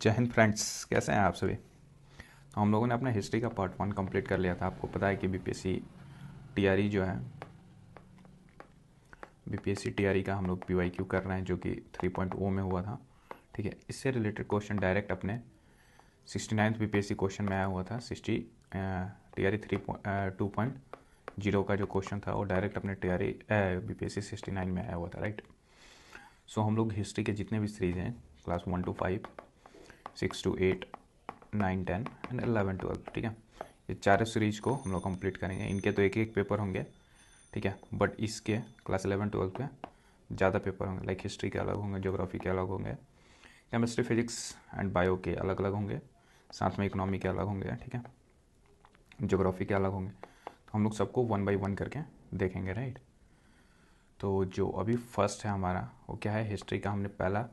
जय हिंद फ्रेंड्स, कैसे हैं आप सभी। तो हम लोगों ने अपना हिस्ट्री का पार्ट 1 कंप्लीट कर लिया था। आपको पता है कि बीपीएससी टीआरई जो है, बीपीएससी टीआरई का हम लोग पीवाईक्यू कर रहे हैं, जो कि 3.0 में हुआ था। ठीक है, इससे रिलेटेड क्वेश्चन डायरेक्ट अपने 69th बीपीएससी क्वेश्चन में आया हुआ था। टीआरई 2.0 का जो क्वेश्चन था वो डायरेक्ट अपने टीआरई बीपीएससी 69 में आया हुआ था, राइट। सो हम लोग हिस्ट्री के जितने भी सीरीज हैं, क्लास 1 to 5, 6 to 8, 9, 10 एंड 11, 12, ठीक है, ये चारों सीरीज को हम लोग कंप्लीट करेंगे। इनके तो एक एक पेपर होंगे, ठीक है, बट इसके क्लास 11, 12 पे ज़्यादा पेपर होंगे। लाइक हिस्ट्री के अलग होंगे, ज्योग्राफी के अलग होंगे, केमिस्ट्री, फिजिक्स एंड बायो के अलग अलग होंगे, साथ में इकोनॉमी के अलग होंगे, ठीक है, ज्योग्राफी के अलग होंगे। तो हम लोग सबको 1 by 1 करके देखेंगे, राइट। तो जो अभी फर्स्ट है हमारा, वो क्या है, हिस्ट्री का। हमने पहला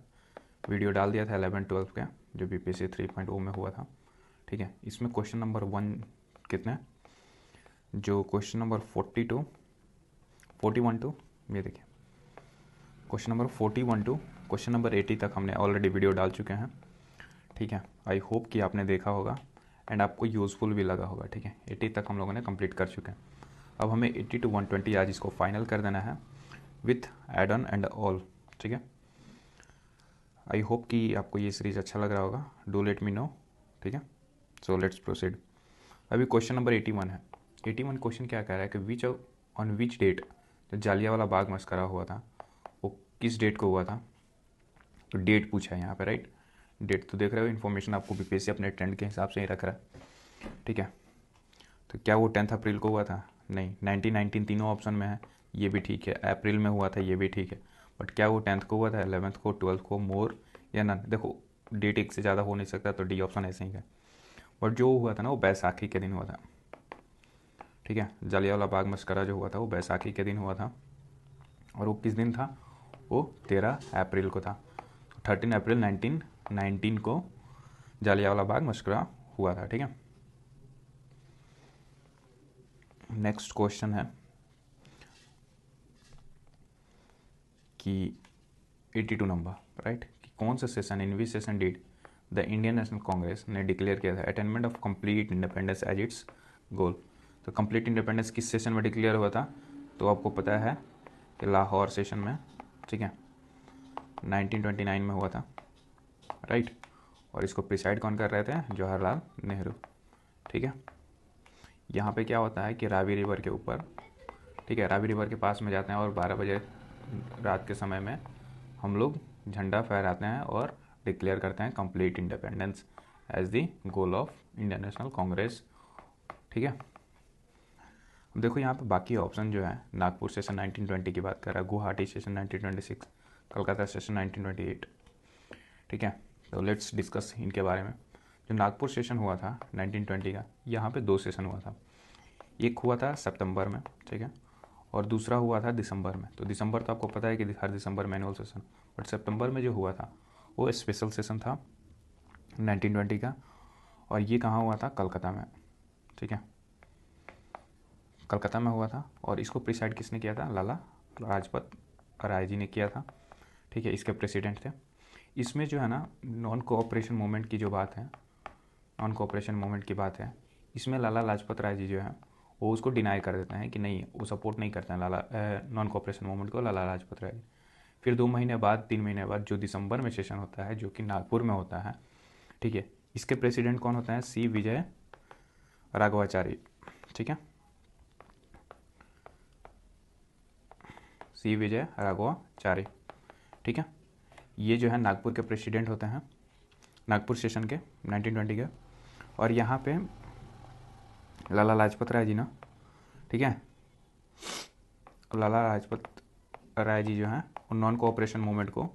वीडियो डाल दिया था 11, 12 का, जो बीपीएससी 3.0 में हुआ था, ठीक है। इसमें क्वेश्चन नंबर 1 कितने, जो क्वेश्चन नंबर 41 टू, ये देखिए, question number 41 to question number 80 तक हमने ऑलरेडी वीडियो डाल चुके हैं, ठीक है। आई होप कि आपने देखा होगा एंड आपको यूज़फुल भी लगा होगा, ठीक है। 80 तक हम लोगों ने कंप्लीट कर चुके हैं। अब हमें 80 to 120 आज इसको फाइनल कर देना है with add on and all, ठीक है। आई होप कि आपको ये सीरीज़ अच्छा लग रहा होगा। डू लेट मी नो, ठीक है। So let's proceed. अभी क्वेश्चन नंबर 81 है। 81 क्वेश्चन क्या कह रहा है कि ऑन विच डेट जो जालियांवाला बाग मस्करा हुआ था, वो किस डेट को हुआ था। तो डेट पूछा है यहाँ पे, राइट। डेट तो देख रहे हो, इन्फॉर्मेशन आपको बीपीएससी अपने ट्रेंड के हिसाब से ही रख रहा है, ठीक है। तो क्या वो 10 अप्रैल को हुआ था? नहीं। 1919 तीनों ऑप्शन में है, ये भी ठीक है। अप्रैल में हुआ था, ये भी ठीक है। बट क्या वो 10th को हुआ था, 11th को, 12th को, मोर या नन? देखो, डेट एक से ज़्यादा हो नहीं सकता, तो डी ऑप्शन ऐसे ही है। बट जो हुआ था ना, वो बैसाखी के दिन हुआ था, ठीक है। जालियांवाला बाग मस्करा जो हुआ था वो बैसाखी के दिन हुआ था। और वो किस दिन था? वो 13 अप्रैल को था। 13 अप्रैल 1919 को जालियांवाला बाग मस्करा हुआ था, ठीक है। नेक्स्ट क्वेश्चन है कि 82 नंबर, राइट, कि कौन सा session, in which session did the Indian National Congress ने डिक्लेयर किया था attainment of complete independence as its goal. तो कंप्लीट इंडिपेंडेंस किस सेशन में डिक्लेयर हुआ था? तो आपको पता है कि लाहौर सेशन में, ठीक है, 1929 में हुआ था, राइट। और इसको प्रिसाइड कौन कर रहे थे? जवाहरलाल नेहरू, ठीक है। यहाँ पे क्या होता है कि रावी रिवर के ऊपर, ठीक है, रावी रिवर के पास में जाते हैं और 12 बजे रात के समय में हम लोग झंडा फहराते हैं और डिक्लेयर करते हैं complete independence as the goal of Indian National Congress, ठीक है। अब देखो यहाँ पे बाकी ऑप्शन जो है, नागपुर सेशन 1920 की बात कर रहा है, गुवाहाटी सेशन 1926, कलकत्ता सेशन 1928, ठीक है। तो लेट्स डिस्कस इनके बारे में। जो नागपुर सेशन हुआ था 1920 का, यहाँ पे 2 सेशन हुआ था। एक हुआ था सितंबर में, ठीक है, और दूसरा हुआ था दिसंबर में। तो दिसंबर तो आपको पता है कि हर दिसंबर में एनुअल सेशन, बट सितंबर में जो हुआ था वो स्पेशल सेशन था 1920 का। और ये कहाँ हुआ था? कलकत्ता में, ठीक है, कलकत्ता में हुआ था। और इसको प्रिसाइड किसने किया था? लाला लाजपत राय जी ने किया था, ठीक है, इसके प्रेसिडेंट थे। इसमें जो है ना, नॉन कोऑपरेशन मूवमेंट की जो बात है, नॉन कोऑपरेशन मूवमेंट की बात है, इसमें लाला लाजपत राय जी जो है वो उसको डिनाई कर देते हैं कि नहीं, वो सपोर्ट नहीं करते हैं लाला नॉन कोऑपरेशन मूवमेंट को, लाला लाजपत राय। फिर 2 महीने बाद, 3 महीने बाद जो दिसंबर में सेशन होता है, जो कि नागपुर में होता है, ठीक है, इसके प्रेसिडेंट कौन होता है? सी विजय राघवाचारी, ठीक है, सी विजय राघवाचारी, ठीक है। ये जो है नागपुर के प्रेसिडेंट होते हैं, नागपुर सेशन के 1920 के। और यहाँ पे लाला लाजपत राय जी ना, ठीक है, लाला लाजपत राय जी जो हैं वो नॉन कोऑपरेशन मूवमेंट को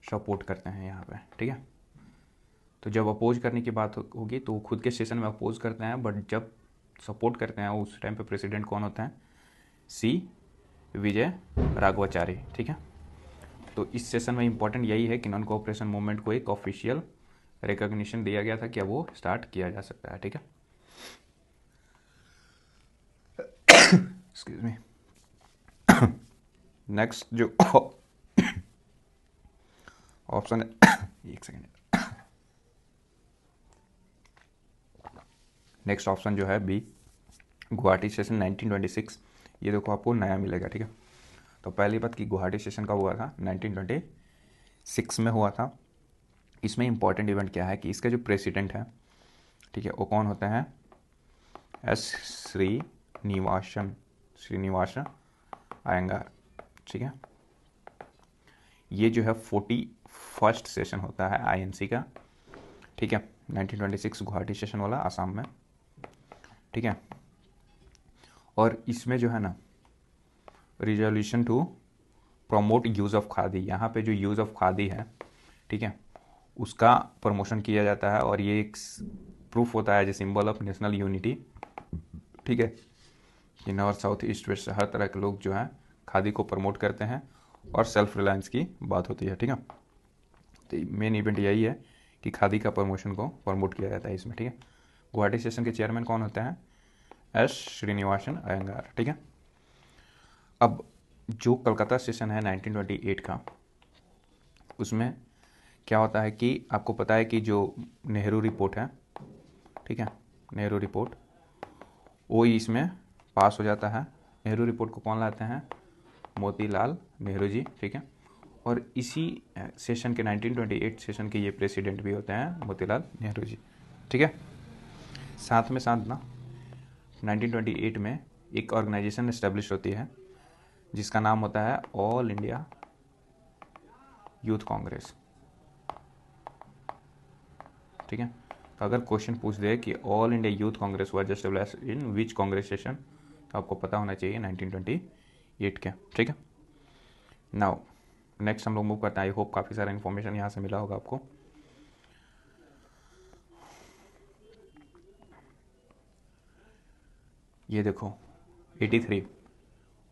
सपोर्ट करते हैं यहाँ पे, ठीक है। तो जब अपोज करने की बात होगी तो वो खुद के सेशन में अपोज करते हैं, बट जब सपोर्ट करते हैं उस टाइम पे प्रेसिडेंट कौन होता है? सी विजय राघवाचारी, ठीक है। तो इस सेशन में इंपॉर्टेंट यही है कि नॉन कोऑपरेशन मूवमेंट को एक ऑफिशियल रिकॉग्निशन दिया गया था कि अब वो स्टार्ट किया जा सकता है, ठीक है। Excuse me. नेक्स्ट जो ऑप्शन है, एक सेकेंड, नेक्स्ट ऑप्शन जो है बी, गुवाहाटी सेशन 1926, ये देखो आपको नया मिलेगा, ठीक है। तो पहली बात कि गुवाहाटी सेशन कब हुआ था, 1926 में हुआ था। इसमें इंपॉर्टेंट इवेंट क्या है कि इसके जो प्रेसिडेंट है, ठीक है, वो कौन होते हैं, एस श्रीनिवास अयंगार, ठीक है। ये जो है 41st सेशन होता है आईएनसी का, ठीक है, 1926 गुवाहाटी सेशन वाला आसाम में, ठीक है। और इसमें जो है ना resolution to promote use of khadi, यहाँ पे जो यूज़ ऑफ खादी है, ठीक है, उसका प्रमोशन किया जाता है। और ये एक प्रूफ होता है as a symbol of national unity, ठीक है, कि नॉर्थ साउथ ईस्ट वेस्ट हर तरह के लोग जो हैं खादी को प्रमोट करते हैं और सेल्फ रिलायंस की बात होती है, ठीक है। तो मेन इवेंट यही है कि खादी का प्रमोशन को प्रमोट किया जाता है इसमें, ठीक है। गुवाहाटी सेशन के चेयरमैन कौन होते हैं, एस श्रीनिवासन अयंगार, ठीक है। अब जो कलकत्ता सेशन है 1928 का, उसमें क्या होता है कि आपको पता है कि जो नेहरू रिपोर्ट है, ठीक है, नेहरू रिपोर्ट वो इसमें पास हो जाता है। नेहरू रिपोर्ट को कौन लाते हैं, मोतीलाल नेहरू जी, ठीक है। और इसी सेशन के 1928 सेशन के ये प्रेसिडेंट भी होते हैं मोतीलाल नेहरू जी, ठीक है। साथ में साथ ना 1928 में एक ऑर्गेनाइजेशन एस्टेब्लिश होती है जिसका नाम होता है ऑल इंडिया यूथ कांग्रेस, ठीक है। तो अगर क्वेश्चन पूछ दे कि all India youth Congress was established in which Congress session, तो आपको पता होना चाहिए 1928 के, ठीक है। नाउ नेक्स्ट हम लोग मूव करते हैं। आई होप काफ़ी सारा इन्फॉर्मेशन यहाँ से मिला होगा आपको। ये देखो 83,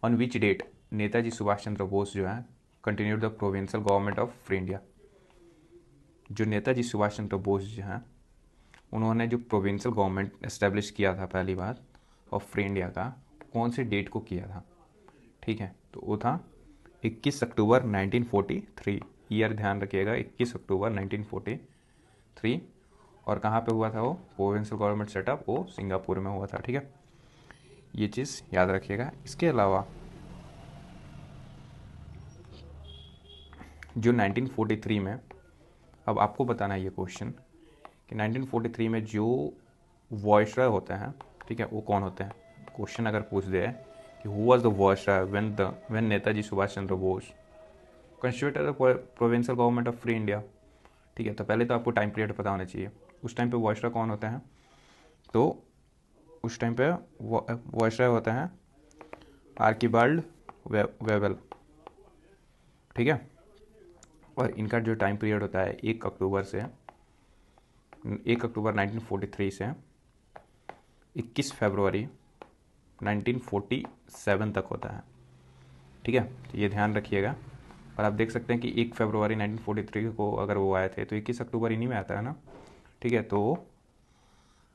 on which date Netaji Subhash Chandra Bose जो है continued the provincial government of free India. जो नेताजी सुभाष चंद्र बोस जो हैं उन्होंने जो प्रोविंशियल गवर्नमेंट एस्टेब्लिश किया था पहली बार ऑफ फ्री इंडिया का, कौन से डेट को किया था, ठीक है। तो वो था 21 अक्टूबर 1943, ईयर ध्यान रखिएगा 21 अक्टूबर 1943। और कहाँ पे हुआ था वो प्रोविंशियल गवर्नमेंट सेटअप, वो सिंगापुर में हुआ था, ठीक है। ये चीज़ याद रखिएगा। इसके अलावा जो 1943 में, अब आपको बताना है ये क्वेश्चन कि 1943 में जो वॉइसरॉय होते हैं, ठीक है, वो कौन होते हैं। क्वेश्चन अगर पूछ दे कि who was the viceroy when Netaji Subhash Chandra Bose constituted the provincial government of free India, ठीक है। तो पहले तो आपको टाइम पीरियड पता होना चाहिए, उस टाइम पे वॉइसरॉय कौन होते हैं। तो उस टाइम पे वॉइसरॉय होते हैं आर्किबाल्ड वेबल, ठीक है। और इनका जो टाइम पीरियड होता है 1 अक्टूबर 1943 से 21 फरवरी 1947 तक होता है, ठीक है। तो ये ध्यान रखिएगा। और आप देख सकते हैं कि 1 फरवरी 1943 को अगर वो आए थे तो 21 अक्टूबर इन्हीं में आता है ना, ठीक है। तो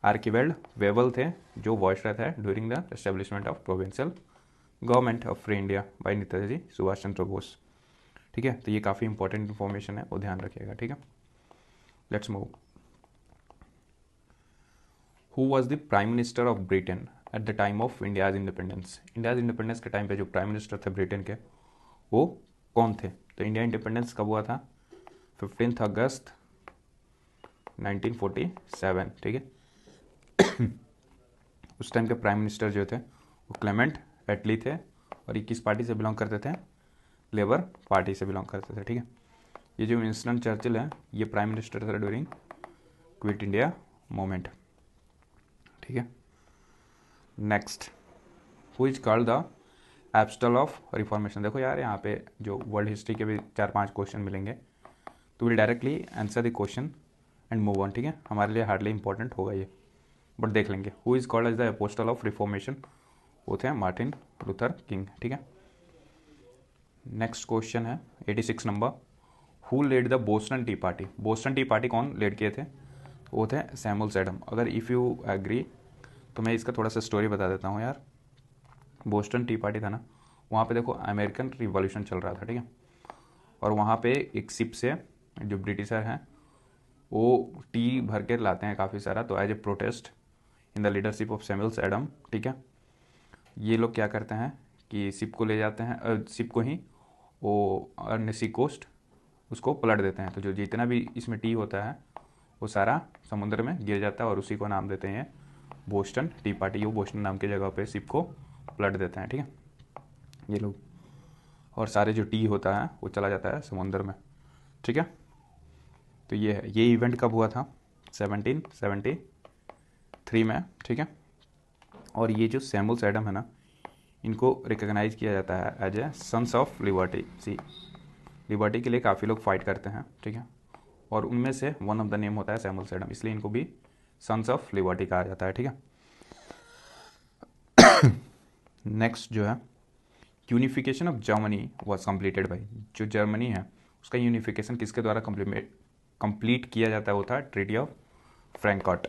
आर्किबेल्ड वेबल थे जो वॉइसरॉय थे during the establishment of provincial government of free India by Netaji Subhash Chandra Bose, ठीक है। तो ये काफ़ी इंपॉर्टेंट इन्फॉर्मेशन है, वो ध्यान रखिएगा, ठीक है। Let's move. Who was the prime minister of Britain at the time of India's independence. India's independence के टाइम पे जो प्राइम मिनिस्टर थे ब्रिटेन के, वो कौन थे। तो इंडिया इंडिपेंडेंस कब हुआ था, 15 अगस्त 1947, ठीक है। उस टाइम के प्राइम मिनिस्टर जो थे वो क्लेमेंट एटली थे और ये किस पार्टी से बिलोंग करते थे, लेबर पार्टी से बिलोंग करते थे, ठीक है। ये जो विंस्टन चर्चिल है ये प्राइम मिनिस्टर थे ड्यूरिंग क्विट इंडिया मोमेंट, ठीक है। Next, who is called the apostle of reformation. देखो यार यहाँ पे जो वर्ल्ड हिस्ट्री के भी 4-5 क्वेश्चन मिलेंगे, तो will directly answer the question and move on, ठीक है। हमारे लिए हार्डली इंपॉर्टेंट होगा ये, बट देख लेंगे। Who is called as the apostle of reformation, वो थे मार्टिन लूथर किंग, ठीक है। नेक्स्ट क्वेश्चन है 86 number, who led the Boston tea party. Boston tea party कौन लेड किए थे, वो थे सैमुअल सैडम। अगर इफ़ यू एग्री तो मैं इसका थोड़ा सा स्टोरी बता देता हूँ यार। बोस्टन टी पार्टी था ना, वहाँ पे देखो अमेरिकन रिवॉल्यूशन चल रहा था, ठीक है। और वहाँ पे एक शिप से जो ब्रिटिशर हैं वो टी भर के लाते हैं काफ़ी सारा, तो as a protest in the leadership of Samuel Adam, ठीक है। ये लोग क्या करते हैं कि शिप को ले जाते हैं, शिप को ही वो अन्य सी कोस्ट उसको पलट देते हैं। तो जो जितना भी इसमें टी होता है वो सारा समुद्र में गिर जाता है और उसी को नाम देते हैं बोस्टन टी पार्टी। वो बोस्टन नाम की जगह पे शिप को पलट देते हैं, ठीक है ये लोग, और सारे जो टी होता है वो चला जाता है समुद्र में, ठीक है। तो ये है, ये इवेंट कब हुआ था? 1773 में, ठीक है। और ये जो सैमुअल एडम है ना, इनको रिकॉग्नाइज किया जाता है as a sons of liberty. सी लिबर्टी के लिए काफ़ी लोग फाइट करते हैं, ठीक है, और उनमें से वन ऑफ द नेम होता है सैमुअल एडम, इसलिए इनको भी सन्स ऑफ लिबर्टी कहा जाता है, ठीक है। नेक्स्ट जो है, unification of Germany was completed by, जो जर्मनी है उसका यूनिफिकेशन किसके द्वारा कंप्लीट किया जाता है? वो था treaty of Frankfurt,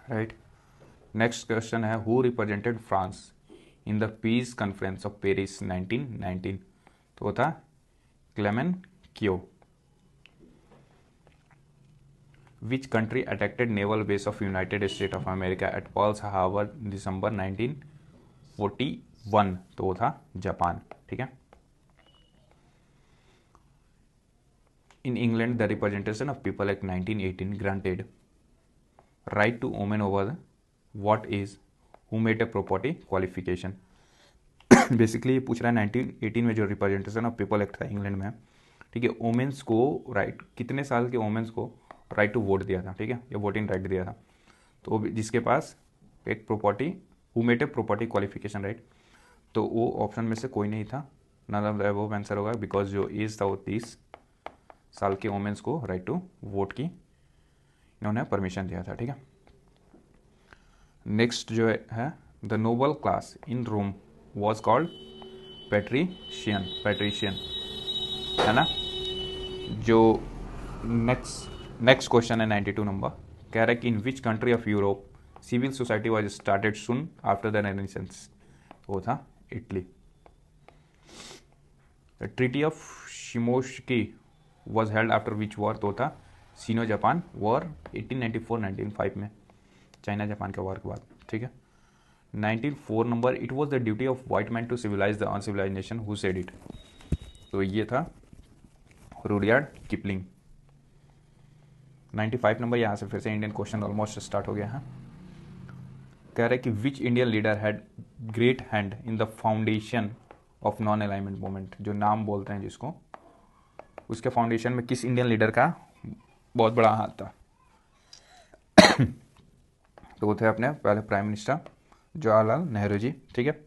right. Next question है, who represented France in the peace conference of Paris 1919? तो वो था Clement. Which country attacked naval base of United State of America at Pearl Harbor December 1941? तो वो था जापान, ठीक है। In England, the Representation of People Act 1918 granted right to women over what is who made a property qualification. Basically ये पूछ रहा है 1918 में जो रिप्रेजेंटेशन ऑफ पीपल एक्ट था इंग्लैंड में, ठीक है, वोमेंस को राइट, कितने साल के वोमेंस को राइट टू वोट दिया था, ठीक है, ये वोटिंग राइट दिया था। तो जिसके पास एक property who made a property qualification, right, तो वो ऑप्शन में से कोई नहीं था, none of the above answer होगा, बिकॉज जो एज था वो 30 साल के वोमेंस को राइट टू वोट की इन्होंने परमिशन दिया था, ठीक है। नेक्स्ट जो है, the noble class in Rome was called patrician, है ना। जो नेक्स्ट क्वेश्चन है 92 नंबर, कह रहा है कि in which country of Europe civil society was started soon after the renaissance? वो था Italy. Treaty of Shimonoseki was held after which war? तो था सीनो जापान वॉर 1894-1905 में, चाइना जापान के वॉर के बाद, ठीक है। 1904 नंबर, it was the duty of white man to civilise the uncivilise nation, who said it? तो ये था रुडयार्ड किपलिंग। 95 नंबर, यहाँ से फिर से इंडियन क्वेश्चन ऑलमोस्ट स्टार्ट हो गया है। कह रहे कि which Indian leader had great hand in the foundation of non alignment movement? जो नाम बोलते हैं जिसको, उसके फाउंडेशन में किस इंडियन लीडर का बहुत बड़ा हाथ था? तो वो थे अपने पहले प्राइम मिनिस्टर जवाहरलाल नेहरू जी, ठीक है।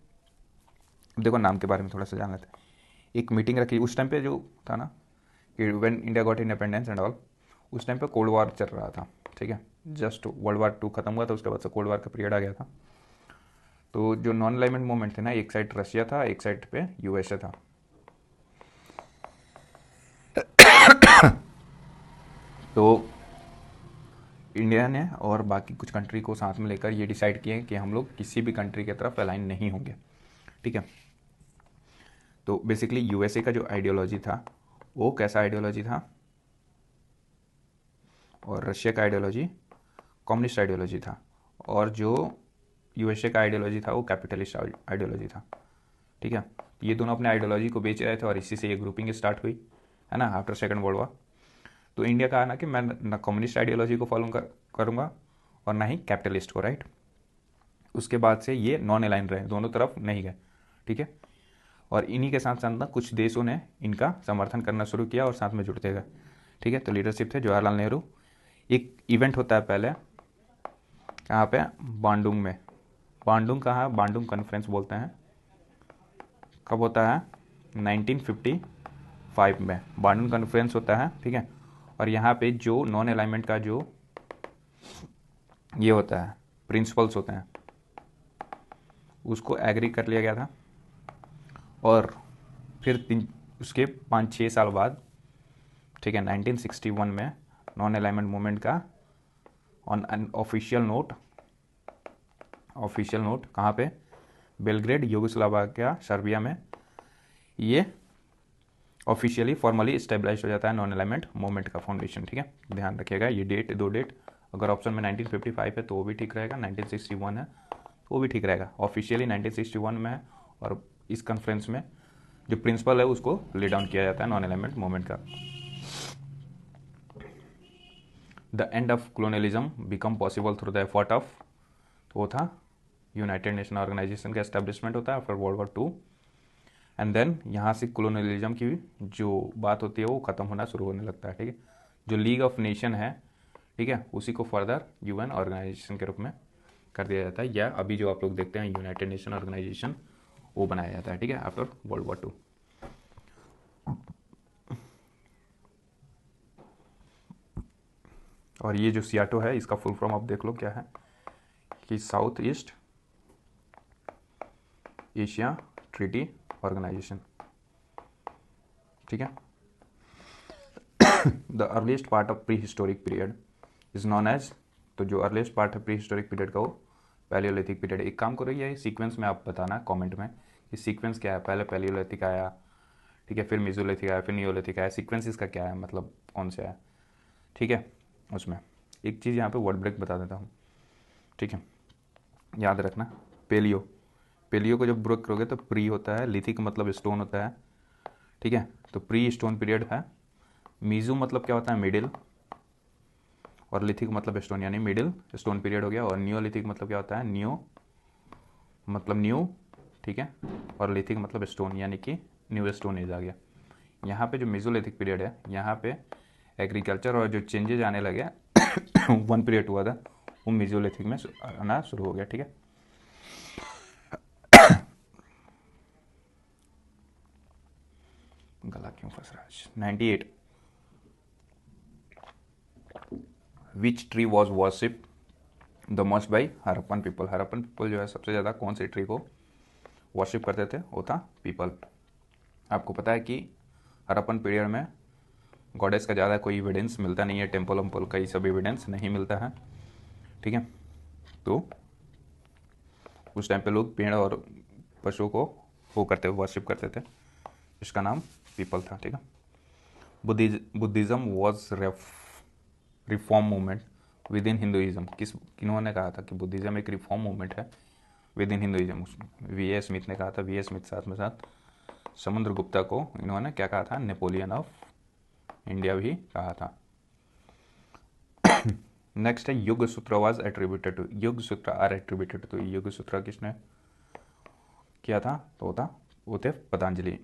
देखो नाम के बारे में थोड़ा सा जान लेते हैं। एक मीटिंग रखी उस टाइम पे, जो था ना कि when India got independence and all, उस टाइम पे कोल्ड वॉर चल रहा था, ठीक है, जस्ट वर्ल्ड वार 2 खत्म हुआ था, उसके बाद से कोल्ड वॉर का पीरियड आ गया था। तो जो नॉन अलाइनमेंट मूवमेंट थे ना, एक साइड रशिया था, एक साइड पे यूएसए था। तो इंडिया ने और बाकी कुछ कंट्री को साथ में लेकर ये डिसाइड किए कि हम लोग किसी भी कंट्री की तरफ अलाइन नहीं होंगे, ठीक है। तो बेसिकली यूएसए का जो आइडियोलॉजी था वो कैसा आइडियोलॉजी था, और रशिया का आइडियोलॉजी कम्युनिस्ट आइडियोलॉजी था, और जो यूएसए का आइडियोलॉजी था वो कैपिटलिस्ट आइडियोलॉजी था, ठीक है। ये दोनों अपने आइडियोलॉजी को बेच रहे थे और इसी से ये ग्रुपिंग स्टार्ट हुई, है ना, आफ्टर सेकेंड वर्ल्ड वॉर। तो इंडिया कहा ना कि मैं ना कम्युनिस्ट आइडियोलॉजी को फॉलो करूँगा और ना ही कैपिटलिस्ट को, राइट। उसके बाद से ये नॉन अलाइन रहे, दोनों तरफ नहीं गए, ठीक है। और इन्हीं के साथ साथ ना कुछ देशों ने इनका समर्थन करना शुरू किया और साथ में जुड़ते गए, ठीक है। तो लीडरशिप थे जवाहरलाल नेहरू। एक इवेंट होता है पहले कहाँ पे, बांडुंग में। बांडुंग कहाँ, बांडुंग कॉन्फ्रेंस बोलते हैं। कब होता है? 1955 में बांडुंग कॉन्फ्रेंस होता है, ठीक है। और यहाँ पे जो नॉन अलाइनमेंट का जो ये होता है प्रिंसिपल्स होते हैं उसको एग्री कर लिया गया था। और फिर उसके 5-6 साल बाद, ठीक है, 1961 में नॉन अलाइनमेंट मूवमेंट का ऑन एन ऑफिशियल नोट कहाँ पे, बेलग्रेड यूगोस्लाविया सर्बिया में ये ऑफिशियली फॉर्मली इस्टेब्लिश हो जाता है नॉन अलाइनमेंट मूवमेंट का फाउंडेशन, ठीक है। ध्यान रखिएगा ये डेट, 2 डेट अगर ऑप्शन में 1955 है तो वो भी ठीक रहेगा, 1961 है तो वो भी ठीक रहेगा। ऑफिशियली 1961 में है, और इस कॉन्फ्रेंस में जो प्रिंसिपल है उसको ले डाउन किया जाता है नॉन एलाइनमेंट मूवमेंट का। The end of colonialism become possible through the effort of, तो वो था यूनाइटेड नेशन ऑर्गेनाइजेशन का एस्टेब्लिशमेंट होता है after world war 2। And then यहाँ से कॉलोनियलिज्म की जो बात होती है वो ख़त्म होना शुरू होने लगता है, ठीक है। जो लीग ऑफ नेशन है, ठीक है, उसी को फर्दर यूएन ऑर्गेनाइजेशन के रूप में कर दिया जाता है, या अभी जो आप लोग देखते हैं यूनाइटेड नेशन ऑर्गेनाइजेशन, वो बनाया जाता है, ठीक है, आफ्टर वर्ल्ड वॉर 2। और ये जो सियाटो है इसका फुल फॉर्म आप देख लो क्या है, कि South East Asia Treaty Organisation, ठीक है। The earliest part of prehistoric period is known as, तो जो अर्लीस्ट पार्ट है प्री हिस्टोरिक पीरियड का वो पैलियोलिथिक पीरियड। एक काम करो, ये सीक्वेंस में आप बताना कमेंट में कि सीक्वेंस क्या है, पहले पैलियोलिथिक आया, ठीक है, फिर मेसोलिथिक आया, फिर नियोलिथिक आया, सीक्वेंस इसका क्या है, मतलब कौन से है, ठीक है। उसमें एक चीज़ यहाँ पे वर्ड ब्रेक बता देता हूँ, ठीक है, याद रखना। पेलियो, पेलियो को जब ब्रेक करोगे तो प्री होता है, लिथिक मतलब स्टोन होता है, ठीक है, तो प्री स्टोन पीरियड है। मीजू मतलब क्या होता है, मिडिल, और लिथिक मतलब स्टोन, यानी मिडिल स्टोन पीरियड हो गया। और नियोलिथिक मतलब क्या होता है, न्यू मतलब न्यू, ठीक है, और लिथिक मतलब स्टोन, यानी कि न्यू स्टोन एज आ गया। यहाँ पे जो मेसोलिथिक पीरियड है, यहाँ पे एग्रीकल्चर और जो चेंजेज आने लगे वन पीरियड हुआ था, वो मेसोलिथिक में आना शुरू हो गया, ठीक है। गला क्यों फंस रहा है। 98, which tree was worship the most by Harappan people. Harappan people जो है सबसे ज़्यादा कौन से ट्री को वर्शिप करते थे, वो था पीपल। आपको पता है कि हरप्पन पीरियड में गॉडेस का ज़्यादा कोई एविडेंस मिलता नहीं है, टेम्पल वम्पल का ये सब एविडेंस नहीं मिलता है, ठीक है। तो उस टाइम पे लोग पेड़ और पशुओं को वो करते वर्शिप करते थे, इसका नाम पीपल था, ठीक है। Buddhism was reform movement within Hinduism. किन्होंने कहा था कि बुद्धिज़्म एक रिफॉर्म मूवमेंट है within Hinduism? V A Smith ने कहा था। वी ए स्मिथ साथ में साथ समुद्रगुप्ता को इन्होंने क्या कहा था, नेपोलियन ऑफ इंडिया भी कहा था। नेक्स्ट है युग सूत्र वाज एट्रीब्यूटेड टू, युग सूत्र आर एट्रीब्यूटेड टू, युग सूत्र किसने किया था, तो वो थे पतंजलि।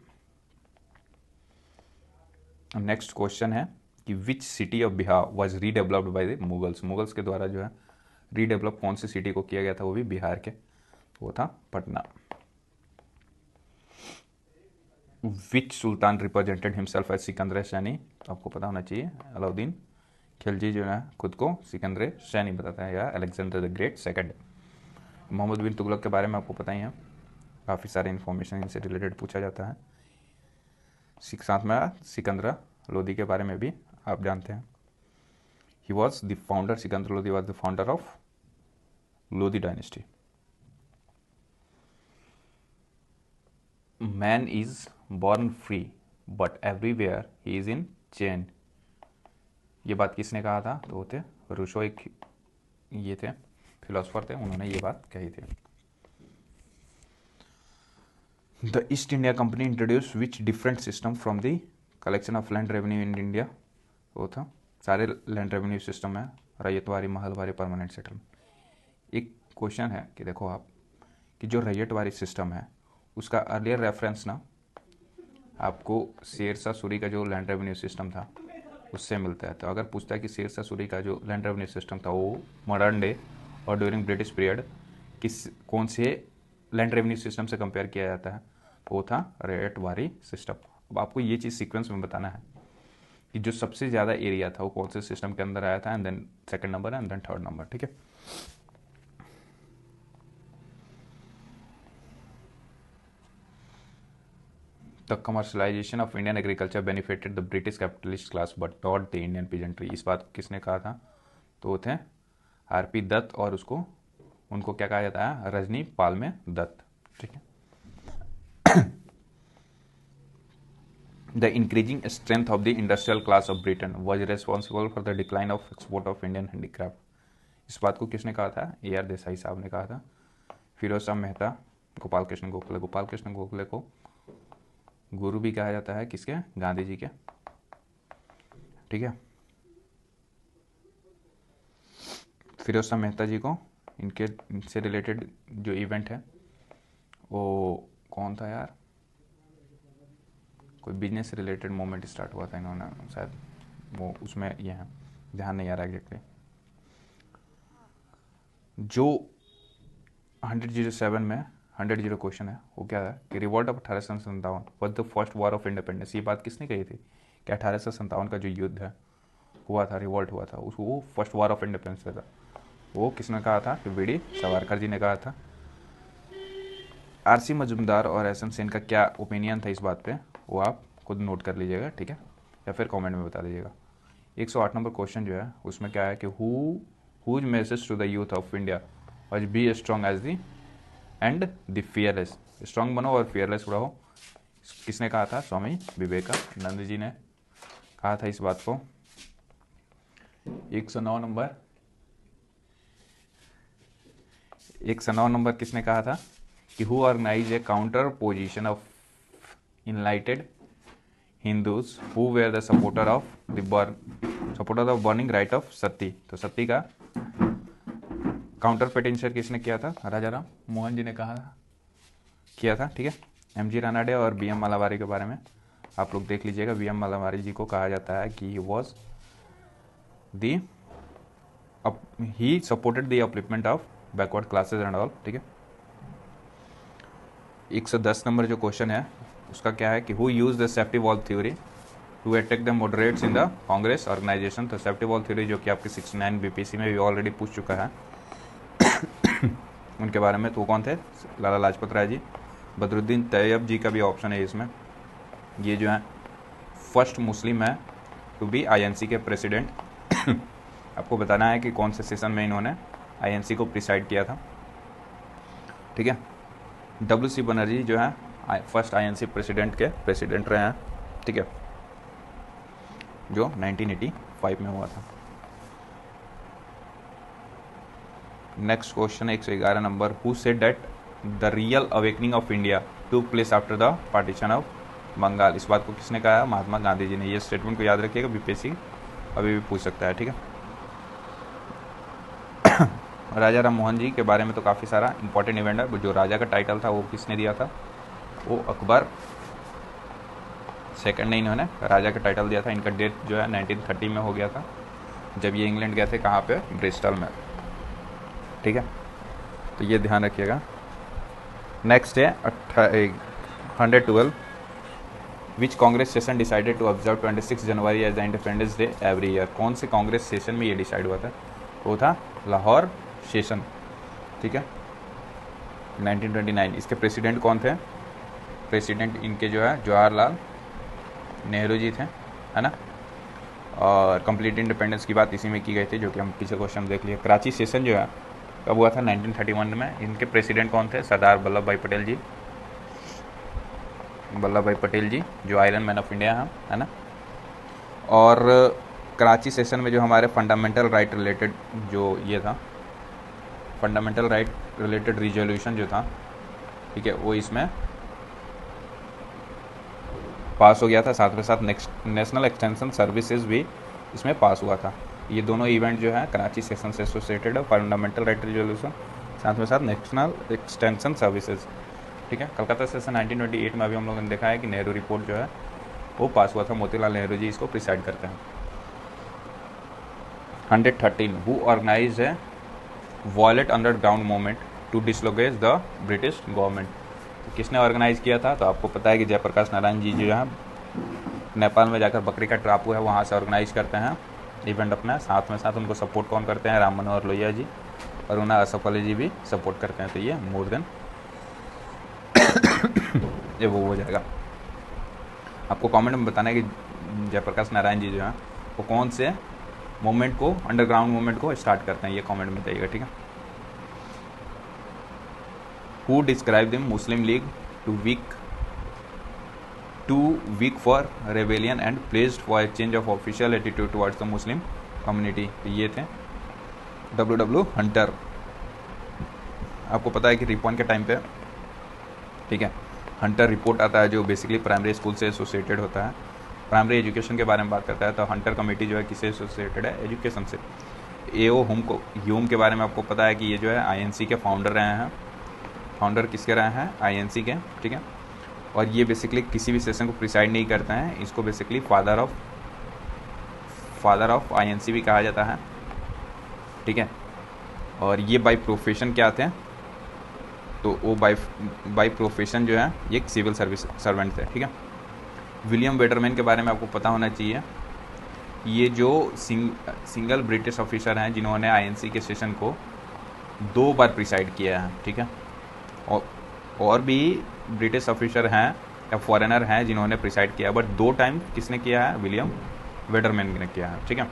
नेक्स्ट क्वेश्चन है कि which city of Bihar was redeveloped by the Mughals. Mughals के द्वारा जो है रीडेवलप कौन सी सिटी को किया गया था, वो भी बिहार के, वो था Patna. Which sultan represented himself as Sikandar Sani, आपको पता होना चाहिए, अलाउद्दीन खिलजी जो है खुद को सिकंदर सैनी बताता है, या Alexander the great second. Mohammad bin Tughlaq के बारे में आपको पता ही है, काफ़ी सारे इन्फॉर्मेशन इनसे रिलेटेड पूछा जाता है। साथ में सिकंदर लोदी के बारे में भी आप जानते हैं। He was the founder, Sikandar Lodi was the founder of Lodi dynasty. Man is born free but everywhere he is in chain. ये बात किसने कहा था, तो वो थे रूसो, एक ये थे फिलोसफर थे, उन्होंने ये बात कही थी। The east India company introduce which different system from the collection of land revenue in India, वो था सारे लैंड रेवेन्यू सिस्टम है, रैयतवारी, महलवारी, परमानेंट सेटलमेंट। एक क्वेश्चन है कि देखो आप कि जो रैयतवारी सिस्टम है उसका अर्लियर रेफरेंस ना आपको शेरशाह सूरी का जो लैंड रेवेन्यू सिस्टम था उससे मिलता है। तो अगर पूछता है कि शेरशाह सूरी का जो लैंड रेवेन्यू सिस्टम था वो मॉडर्न डे और ड्यूरिंग ब्रिटिश पीरियड कौन से लैंड रेवेन्यू सिस्टम से कंपेयर किया जाता है, वो था रैयतवारी सिस्टम। अब आपको ये चीज़ सीक्वेंस में बताना है कि जो सबसे ज़्यादा एरिया था वो कौन से सिस्टम के अंदर आया था, and then second number and then third number, ठीक है। The commercialisation of Indian agriculture benefited the British capitalist class but not the Indian peasantry. इस बात किसने कहा था, तो वो थे आर.पी. दत्त, और उनको क्या कहा जाता है, रजनी पाल में दत्त, ठीक है। The increasing strength of the industrial class of Britain was responsible for the decline of export of Indian handicraft. इस बात को किसने कहा था? AR देसाई साहब ने कहा था। फिरोज शाह मेहता, गोपाल कृष्ण गोखले। गोपाल कृष्ण गोखले को गुरु भी कहा जाता है किसके? गांधी जी के। ठीक है, फिरोज शाह मेहता जी को इनसे रिलेटेड जो इवेंट है वो कौन था यार? कोई बिजनेस से रिलेटेड मोमेंट स्टार्ट हुआ था इन्होंने शायद, वो उसमें ये है, ध्यान नहीं आ रहा एग्जैक्टली। जो 107 में 100 क्वेश्चन है वो क्या है कि revolt of 1857 was the first war of independence. ये बात किसने कही थी कि 1857 का जो युद्ध है हुआ था, रिवॉल्ट हुआ था, उसको वो फर्स्ट वॉर ऑफ इंडिपेंडेंस था। वो किसने कहा था? कि BD सावरकर जी ने कहा था। RC मजुमदार और SM सेन का क्या ओपिनियन था इस बात पे, वो आप खुद नोट कर लीजिएगा, ठीक है, या फिर कमेंट में बता दीजिएगा। 108 नंबर क्वेश्चन जो है उसमें क्या है कि whose message to the youth of India was be strong as the and the fearless. Strong बनो और फियरलेस रहो, किसने कहा था? स्वामी विवेकानंद जी ने कहा था इस बात को। 109 नंबर किसने कहा था कि who organise a counter position of enlightened Hindus who were the supporter of burning right of sati. तो सती का काउंटर पेटिशन किसने किया था? राजा राम मोहन जी ने किया था। ठीक है, MG रानाडे और BM मालावारी के बारे में आप लोग देख लीजिएगा। BM मालावारी जी को कहा जाता है कि he supported the upliftment of backward classes and all. ठीक है, 110 नंबर जो क्वेश्चन है उसका क्या है कि who use the safety valve theory to attack the moderates in the Congress organisation. तो सेफ्टी वॉल्व थ्योरी जो कि आपके 69 BPC में भी ऑलरेडी पूछ चुका है उनके बारे में। तो वो कौन थे? लाला लाजपत राय जी। बदरुद्दीन तैयब जी का भी ऑप्शन है इसमें। ये जो है फर्स्ट मुस्लिम है टू बी INC के प्रेसिडेंट आपको बताना है कि कौन से सेशन में इन्होंने INC को प्रिसाइड किया था। ठीक है, WC बनर्जी जो है फर्स्ट INC प्रेसिडेंट के प्रेसिडेंट रहे हैं। ठीक है, जो 1985 में हुआ था। Next question 111 number, who said that the real awakening of India took place after the partition of Bengal. इस बात को किसने कहा? महात्मा गांधी जी ने। ये स्टेटमेंट को याद रखिएगा, BPSC अभी भी पूछ सकता है। ठीक है, राजा राम मोहन जी के बारे में तो काफ़ी सारा इंपॉर्टेंट इवेंट है। जो राजा का टाइटल था वो किसने दिया था? वो अकबर सेकंड ने इन्होंने राजा का टाइटल दिया था। इनका डेथ जो है 1930 में हो गया था, जब ये इंग्लैंड गए थे। कहाँ पे? ब्रिस्टल में। ठीक है, तो ये ध्यान रखिएगा। नेक्स्ट है 112, which Congress session decided to observe 26 January as the independence day every year. कौन से कांग्रेस सेशन में ये डिसाइड हुआ था? वो था लाहौर सेशन। ठीक है, 1929। इसके प्रेसिडेंट कौन थे? प्रेसिडेंट इनके जो है जवाहरलाल नेहरू जी थे, है ना। और कंप्लीट इंडिपेंडेंस की बात इसी में की गई थी, जो कि हम पीछे क्वेश्चन देख लिए। कराची सेशन जो है कब हुआ था? 1931 में। इनके प्रेसिडेंट कौन थे? सरदार वल्लभ भाई पटेल जी। वल्लभ भाई पटेल जी जो आयरन मैन ऑफ इंडिया हैं, है ना। और कराची सेशन में जो हमारे फंडामेंटल राइट रिलेटेड जो ये था, फंडामेंटल राइट रिलेटेड रिजोल्यूशन जो था, ठीक है, वो इसमें पास हो गया था। साथ में साथ नेशनल एक्सटेंशन सर्विसेज भी इसमें पास हुआ था। ये दोनों इवेंट जो है कराची सेशन से एसोसिएटेड है, फंडामेंटल राइट रिजोल्यूशन, साथ में साथ नेशनल एक्सटेंशन सर्विसेज। ठीक है, कलकत्ता सेशन 1928 में अभी हम लोगों ने देखा है कि नेहरू रिपोर्ट जो है वो पास हुआ था। मोतीलाल नेहरू जी इसको प्रिसाइड करते हैं। 113, हु ऑर्गेनाइज है violent underground movement to dislocate the British government. किसने ऑर्गेनाइज किया था? तो आपको पता है कि जयप्रकाश नारायण जी जो है नेपाल में जाकर बकरी का टापू है वहाँ से ऑर्गेनाइज करते हैं इवेंट अपना। साथ में साथ उनको सपोर्ट कौन करते हैं? राम मनोहर लोहिया जी और उन्हें असफ अली जी भी सपोर्ट करते हैं। तो ये मोर देन ये वो हो जाएगा। आपको कमेंट में बताना है कि जयप्रकाश नारायण जी जो हैं वो कौन से मूवमेंट को, अंडरग्राउंड मूवमेंट को स्टार्ट करते हैं, ये कमेंट में बताइएगा। ठीक है, who describe the Muslim League too weak for rebellion and placed for a change of official attitude towards the Muslim community. ये थे W हंटर। आपको पता है कि रिपॉन के टाइम पे, ठीक है, हंटर रिपोर्ट आता है जो बेसिकली प्राइमरी स्कूल से एसोसिएटेड होता है, प्राइमरी एजुकेशन के बारे में बात करता है। तो हंटर कमेटी जो है किससे एसोसिएटेड है, एजुकेशन से। एओ ह्यूम के बारे में आपको पता है कि ये जो है आईएनसी के फाउंडर रहे हैं। फाउंडर किसके रहे हैं, आईएनसी के, ठीक है। और ये बेसिकली किसी भी सेशन को प्रिसाइड नहीं करते हैं, इसको बेसिकली फादर ऑफ आईएनसी भी कहा जाता है, ठीक है। और ये बाय प्रोफेशन क्या थे, तो वो बाय प्रोफेशन जो है ये एक सिविल सर्विस सर्वेंट थे, ठीक है। विलियम वेटरमैन के बारे में आपको पता होना चाहिए। ये जो सिंगल ब्रिटिश ऑफिसर हैं जिन्होंने आईएनसी के सेशन को 2 बार प्रिसाइड किया है, ठीक है। और भी ब्रिटिश ऑफिसर हैं या फॉरेनर हैं जिन्होंने प्रिसाइड किया, बट 2 टाइम किसने किया है, विलियम वेटरमैन ने किया है, ठीक है।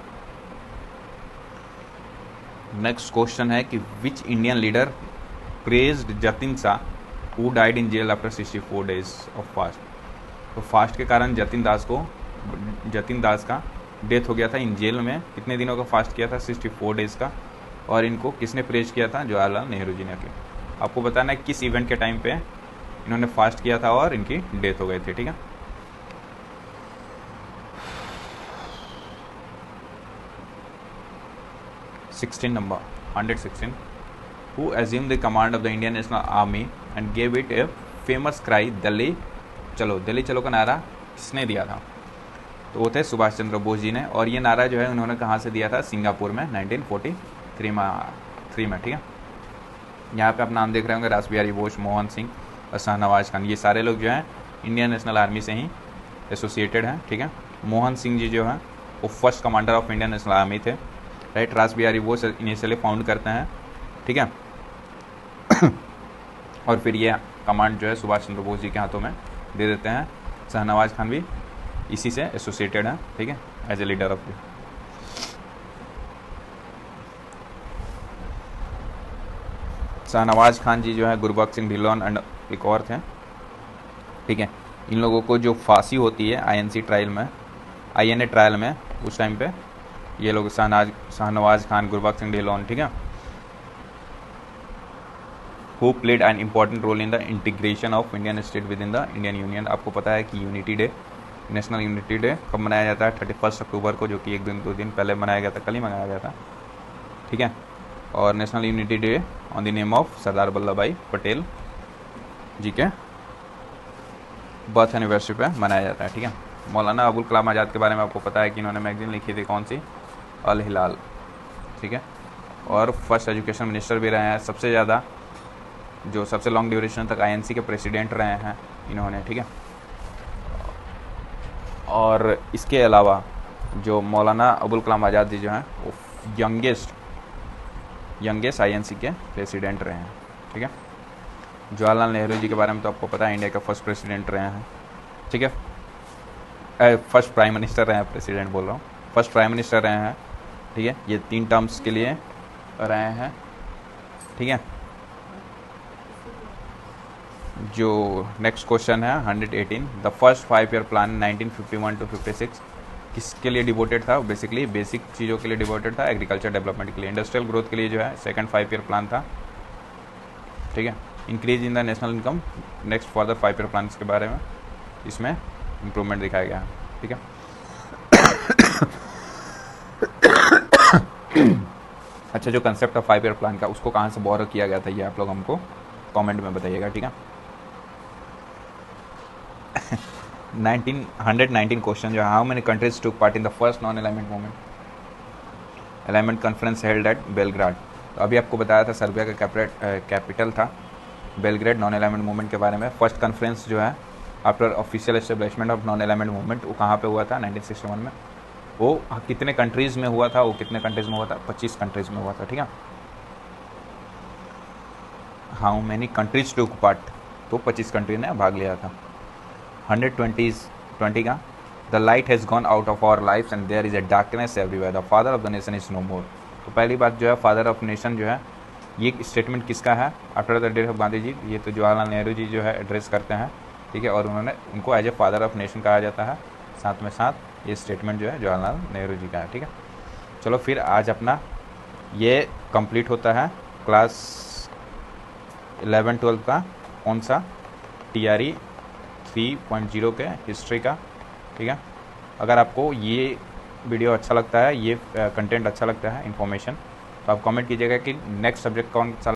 नेक्स्ट क्वेश्चन है कि which Indian leader praised Jatin Shah who died in jail after 64 days of fast. तो फास्ट के कारण जतिन दास का डेथ हो गया था इन जेल में। कितने दिनों का फास्ट किया था, 64 days का। और इनको किसने प्रेज किया था, जवाहरलाल नेहरू जी ने किया। आपको बताना है किस इवेंट के टाइम पे इन्होंने फास्ट किया था और इनकी डेथ हो गई थी, ठीक है। Number 116 who assumed the command of the Indian National Army and gave it a famous cry Delhi चलो का नारा किसने दिया था, तो वो थे सुभाष चंद्र बोस जी ने। और ये नारा जो है उन्होंने कहाँ से दिया था, सिंगापुर में 1943 में, ठीक है। यहाँ पे आप नाम देख रहे होंगे, रास बिहारी बोस, मोहन सिंह और शाहनवाज खान। ये सारे लोग जो हैं इंडियन नेशनल आर्मी से ही एसोसिएटेड हैं, ठीक है। मोहन सिंह जी जो हैं वो first commander of Indian national army थे, राइट। रास बिहारी बोस इनिशियली फाउंड करते हैं, ठीक है। और फिर ये कमांड जो है सुभाष चंद्र बोस जी के हाथों में दे देते हैं। शाहनवाज खान भी इसी से एसोसिएटेड है, ठीक है, as a leader of the. Shahnawaz Khan ji जो है गुरबख्श सिंह ढिल्लोन एंड एक और थे, ठीक है। इन लोगों को जो फांसी होती है आईएनए ट्रायल में उस टाइम पे ये लोग शाहनवाज खान, गुरबख्श सिंह ढिल्लोन, ठीक है, who played an important role in the integration of Indian state within the Indian union. आपको पता है कि unity day, national unity day कब मनाया जाता है, 31 अक्टूबर को, जो कि 1-2 दिन पहले मनाया गया था, कल ही मनाया गया था, ठीक है। और national unity day on the name of Sardar Vallabhbhai Patel जी के बर्थ एनिवर्सरी पे मनाया जाता है, ठीक है। मौलाना अबुल कलाम आज़ाद के बारे में आपको पता है कि इन्होंने मैगजीन लिखी थी, कौन सी, अल हिलाल, ठीक है। और फर्स्ट एजुकेशन मिनिस्टर भी रहे हैं, सबसे लॉन्ग ड्यूरेशन तक आईएनसी के प्रेसिडेंट रहे हैं इन्होंने, ठीक है। और इसके अलावा जो मौलाना अबुल कलाम आज़ाद जी जो हैं वो यंगेस्ट आईएनसी के प्रेसिडेंट रहे हैं, ठीक है। जवाहरलाल नेहरू जी के बारे में तो आपको पता है, इंडिया के फर्स्ट प्रेसिडेंट रहे हैं, ठीक है। फर्स्ट प्राइम मिनिस्टर रहे हैं, प्रेसिडेंट बोल रहा हूँ, फर्स्ट प्राइम मिनिस्टर रहे हैं, ठीक है। ये 3 टर्म्स के लिए रहे हैं, ठीक है। जो नेक्स्ट क्वेश्चन है 118, the first 5-year plan 1951 to 56 किसके लिए डिवोटेड था, बेसिकली बेसिक चीज़ों के लिए डिवोटेड था, एग्रीकल्चर डेवलपमेंट के लिए, इंडस्ट्रियल ग्रोथ के लिए जो है सेकंड 5-year प्लान था, ठीक है। Increase in the national income, next further 5-year plan के बारे में इसमें इम्प्रूवमेंट दिखाया गया है, ठीक है। अच्छा, जो कंसेप्ट ऑफ 5-year प्लान का उसको कहाँ से बोरो किया गया था, ये आप लोग हमको कमेंट में बताइएगा, ठीक है। 119 क्वेश्चन जो, how many countries took part in the first non alignment movement, alignment conference held at Belgrade. तो अभी आपको बताया था सर्बिया का कैपिटल था बेलग्रेड, नॉन अलाइनमेंट मूवमेंट के बारे में। फर्स्ट कॉन्फ्रेंस जो है after official establishment of non alignment movement, वो कहाँ पे हुआ था, 1961 में। वो कितने कंट्रीज़ में हुआ था, 25 कंट्रीज़ में हुआ था, ठीक है। How many countries took part, तो 25 कंट्री ने भाग लिया था। 120 का, the light has gone out of our life and there is a darkness everywhere, the father of the nation is no more. तो पहली बात जो है फादर ऑफ नेशन जो है, ये स्टेटमेंट किसका है, after the death of Gandhi ji, ये तो जवाहरलाल नेहरू जी जो है एड्रेस करते हैं, ठीक है। और उनको as a father of nation कहा जाता है, साथ में साथ ये स्टेटमेंट जो है जवाहरलाल नेहरू जी का है, ठीक है। चलो फिर आज अपना ये कंप्लीट होता है क्लास 11-12 का कौन सा TRE 3.0 के हिस्ट्री का। ठीक है, अगर आपको ये वीडियो अच्छा लगता है, ये कंटेंट अच्छा लगता है, इन्फॉर्मेशन, तो आप कमेंट कीजिएगा कि नेक्स्ट सब्जेक्ट कौन सा